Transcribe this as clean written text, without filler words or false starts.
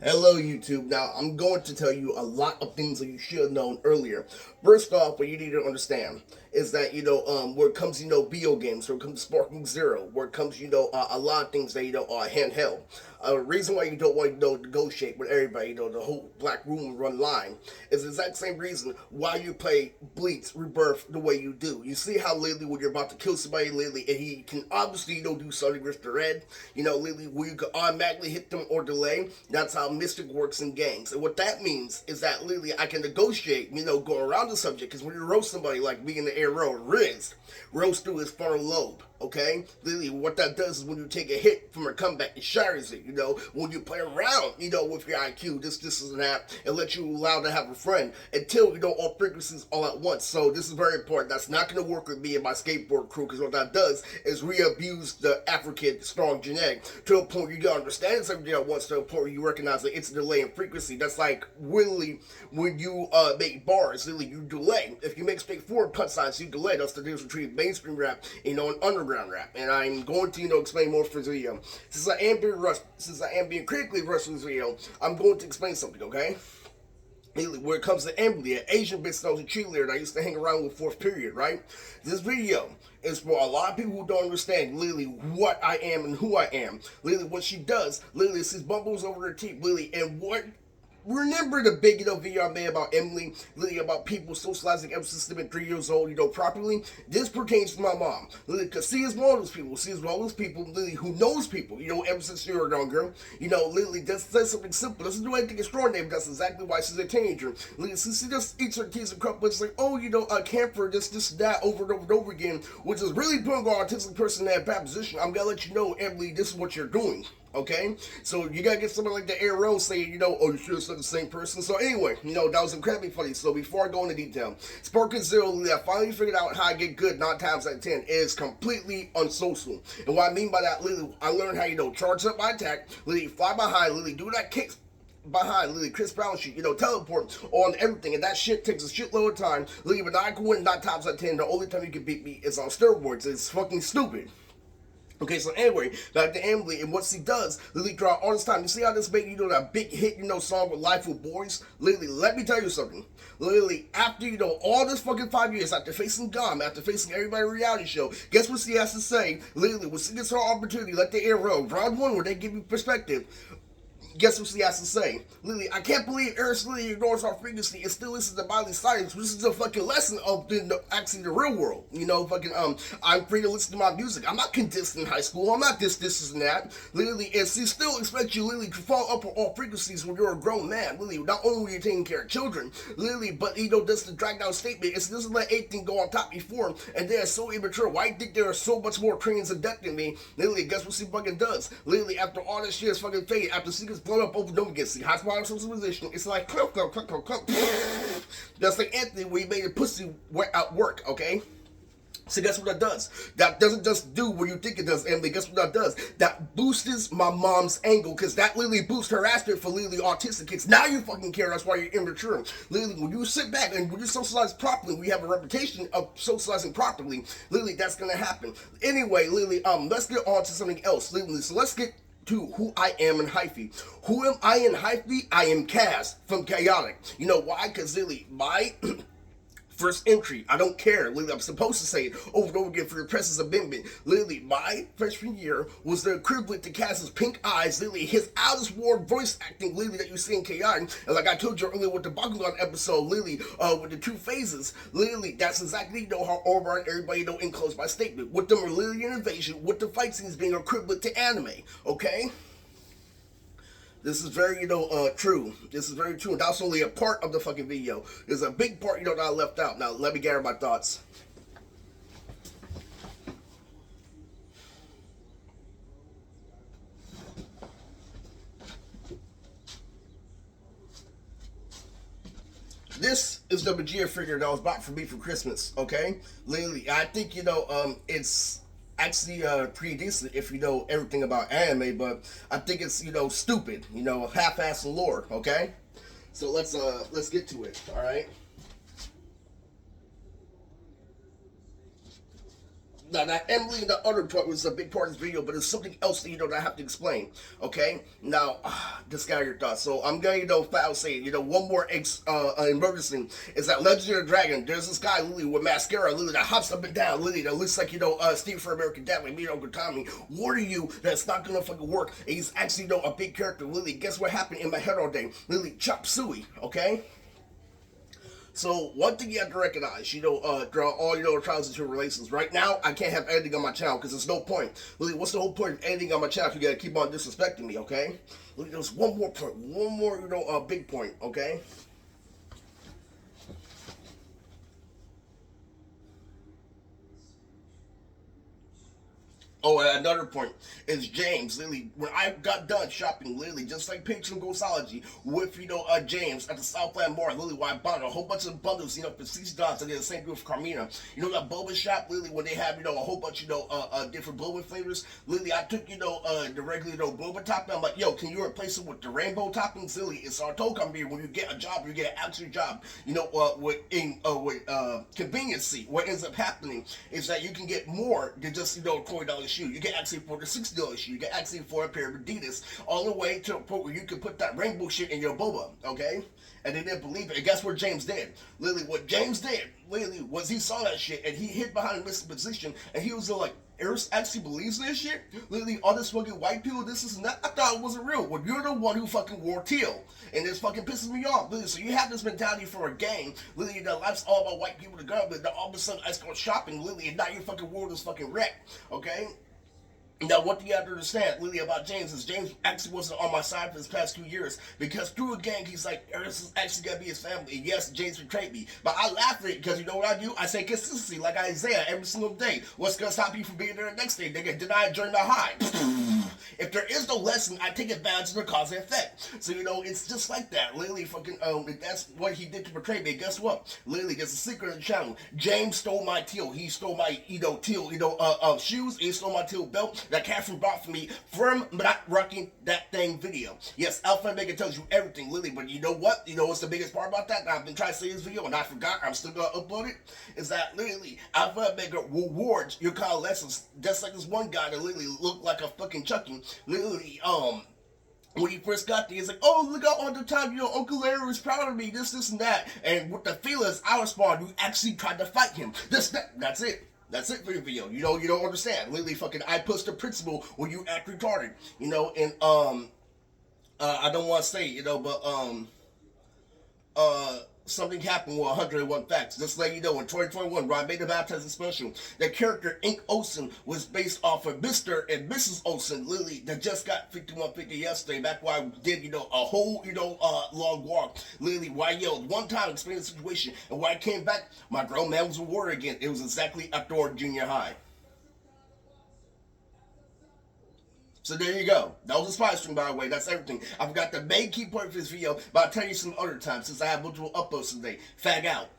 Hello, YouTube. Now, I'm going to tell you a lot of things that you should have known earlier. First off, what you need to understand is that, where it comes, video games, where it comes to Sparking Zero, where it comes, a lot of things that, are handheld. Reason why you don't want to negotiate with everybody, the whole black room run line, is the exact same reason why you play Bleach Rebirth the way you do. You see how lately when you're about to kill somebody lately, and he can obviously, do something with the red, lately where you can automatically hit them or delay. That's how Mystic works in games. And what that means is that literally I can negotiate, go around the subject, because when you roast somebody like me in the arrow, Riz, roast through his frontal lobe. Okay, literally, what that does is when you take a hit from a comeback, it shatters it. When you play around, with your IQ, this is an app, and let you allow to have a friend until all frequencies all at once. So this is very important. That's not going to work with me and my skateboard crew, because what that does is re-abuse the African strong genetic to a point you got understand something at once, to a point where you recognize that it's a delay in frequency. That's like really when you make bars, literally you delay. If you make straightforward punchlines, you delay. That's the difference between mainstream rap, and underground rap. And I'm going to explain more for this video. Since I am being critically rushed for this video, I'm going to explain something. Okay. Where it comes to Emily, an Asian bitch that was a cheerleader that I used to hang around with fourth period, right? This video is for a lot of people who don't understand literally what I am and who I am. Literally, what she does, literally, sees bubbles over her teeth, literally, and what. Remember the big, video I made about Emily, literally about people socializing ever since they've been 3 years old, properly? This pertains to my mom, literally, because she is one of those people. She is one of those people, literally, who knows people, ever since she was a young girl. Literally, just says something simple. Doesn't do anything extraordinary, but that's exactly why she's a teenager. Literally, she just eats her keys and cup, but it's like, oh, camphor, this, that, over and over and over again, which is really putting an autistic person in that bad position. I'm gonna let you know, Emily, this is what you're doing. Okay, so you gotta get someone like the Arrow saying, oh, you should have said the same person. So anyway, that was incredibly funny. So before I go into detail, Sparking Zero, I finally figured out how I get good 9 times out of 10. It is completely unsocial, and what I mean by that, literally, I learned how charge up my attack, literally fly behind, literally do that kick behind, literally Chris Brown shit, teleport on everything, and that shit takes a shitload of time. Literally, but I can win 9 times out of 10. The only time you can beat me is on steroids. It's fucking stupid. Okay, so anyway, back to Emily, and what she does, literally throughout all this time, you see how this made, that big hit, song with Life with Boys? Literally, let me tell you something. Literally, after, all this fucking 5 years, after facing Gum, after facing everybody reality show, guess what she has to say? Literally, when she gets her opportunity, let the air roll. Round one, where they give you perspective. Guess what she has to say? Literally, I can't believe Eris Lily ignores our frequency and still listens to Miley Cyrus, which is a fucking lesson of actually the real world. I'm free to listen to my music. I'm not condensed in high school. I'm not this, and that. Literally, and she still expects you, literally, to fall up on all frequencies when you're a grown man. Literally, not only are you taking care of children, literally, but, that's the drag down statement. It's doesn't let anything go on top before, and they are so immature. Why do you think there are so much more trains in debt than me? Literally, guess what she fucking does? Literally, after all this shit is fucking faded, after she gets blown up over and over again. See, high spot socialization. It's like clunk, clunk, clunk, clunk, clunk. That's like Anthony when he made a pussy at work, okay? So guess what that does? That doesn't just do what you think it does, Emily. Guess what that does? That boosts my mom's angle, because that literally boosts her aspect for literally autistic kids. Now you fucking care. That's why you're immature. Literally, when you sit back and when you socialize properly, we have a reputation of socializing properly. Literally, that's gonna happen. Anyway, literally, let's get on to something else. Literally, so let's get to who I am in hyphy. Who am I in hyphy? I am Kaz from Chaotic. You know why? Because literally, my first entry, I don't care. Literally, I'm supposed to say it over and over again for the Press's amendment. Literally, my freshman year was the equivalent to Kaz's pink eyes. Literally, his out of world voice acting, literally, that you see in Chaotic. And like I told you earlier with the Bakugan episode, literally, with the two phases, literally, that's exactly, how over and everybody enclosed my statement. With the Marillion invasion, with the fight scenes being equivalent to anime. Okay? This is very, true. This is very true. And that's only a part of the fucking video. There's a big part, that I left out. Now, let me gather my thoughts. This is the Magia figure that was bought for me for Christmas, okay? Literally, I think, it's actually pretty decent if you know everything about anime, but I think it's stupid, half-ass lore. Okay, so let's get to it. All right. Now that Emily and the other part was a big part of this video, but it's something else that that I have to explain. Okay, now discard your thoughts. So I'm gonna foul say it. One more emergency is that Legendary Dragon. There's this guy Lily with mascara Lily that hops up and down Lily that looks like Steve from American Dad with me Uncle Tommy. Warning you that it's not gonna fucking work. And he's actually a big character Lily. Guess what happened in my head all day? Lily chop suey. Okay. So one thing you have to recognize, throughout all trials and tribulations. Right now, I can't have anything on my channel because there's no point. Really, what's the whole point of anything on my channel if you gotta keep on disrespecting me? Okay. There's one more point, one more big point. Okay. Oh, and another point is James. Literally, when I got done shopping, literally, just like Patreon Ghostology, with James at the Southland Mall, literally, where I bought a whole bunch of bundles, for $60. I did the same thing with Carmina. That boba shop, literally, when they have a whole bunch different boba flavors. Literally, I took the regular boba topping. I'm like, yo, can you replace it with the rainbow toppings? Literally, it's our toll company. When you get a job, you get an actual job. With conveniency, what ends up happening is that you can get more than just $20 shoe. You can actually afford a $60 shoe. You can actually afford a pair of Adidas, all the way to a point where you can put that rainbow shit in your boba, okay? And they didn't believe it. And guess what James did? Literally, what James did, literally, was he saw that shit and he hid behind a missing position and he was like, Eris actually believes this shit? Literally, all this fucking white people, this is not. I thought it wasn't real. Well, you're the one who fucking wore teal. And this fucking pisses me off. Literally, so you have this mentality for a gang. Literally, the life's all about white people to go, but then all of a sudden I start shopping, literally, and now your fucking world is fucking wrecked, okay? Now, what do you have to understand, Lily, about James is James actually wasn't on my side for this past 2 years because through a gang, he's like, Eris is actually going to be his family. And yes, James betrayed me. But I laugh at it because you know what I do? I say consistency like Isaiah every single day. What's going to stop you from being there the next day? They get denied during the high. If there is no lesson, I take advantage of the cause and effect. So, it's just like that. Lily fucking, that's what he did to betray me. Guess what? Lily, there's a secret of the channel. James stole my teal. He stole my, teal, shoes. He stole my teal belt that Catherine bought for me from not rocking that thing video. Yes, Alpha and Omega tells you everything, Lily, but you know what? What's the biggest part about that? I've been trying to say this video and I forgot. I'm still gonna upload it. Is that literally Alpha and Omega rewards your convalescence, just like this one guy that literally looked like a fucking Chucky. Literally, when he first got there, he's like, oh, look out all the time, Uncle Larry was proud of me, this and that. And with the feelers I respond, we actually tried to fight him. That's it. That's it for your video. You don't understand. Literally fucking I push the principle when you act retarded. And I don't want to say, but something happened with 101 Facts. Just to let you know, in 2021, when I made the baptizing special, the character Ink Olsen was based off of Mr. and Mrs. Olsen, Lily, that just got 5150 yesterday, back when I did, a whole, long walk. Lily, where I yelled one time, explained the situation, and when I came back, my grown man was rewarded again. It was exactly after junior high. So there you go. That was a spy stream, by the way. That's everything. I forgot the main key point for this video, but I'll tell you some other time since I have multiple uploads today. Fag out.